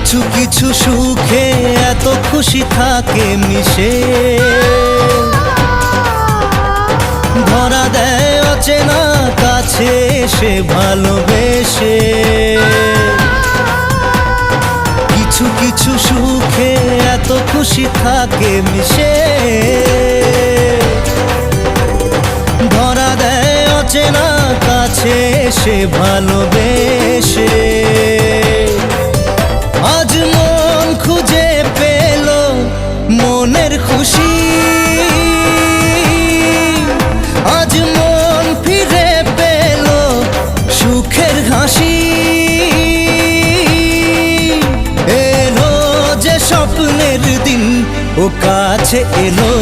কিছু কিছু সুখে এত খুশি থাকে মিশে, ধরা দেয় অচেনা কাছে এসে ভালোবেসে। কিছু কিছু সুখে এত খুশি থাকে মিশে, ধরা দেয় অচেনা কাছে এসে ভালোবেসে। আজ মন খুঁজে পেল মনের খুশি, আজ মন ফিরে পেল সুখের হাসি। এলো যে স্বপ্নের দিন ও কাছে এলো,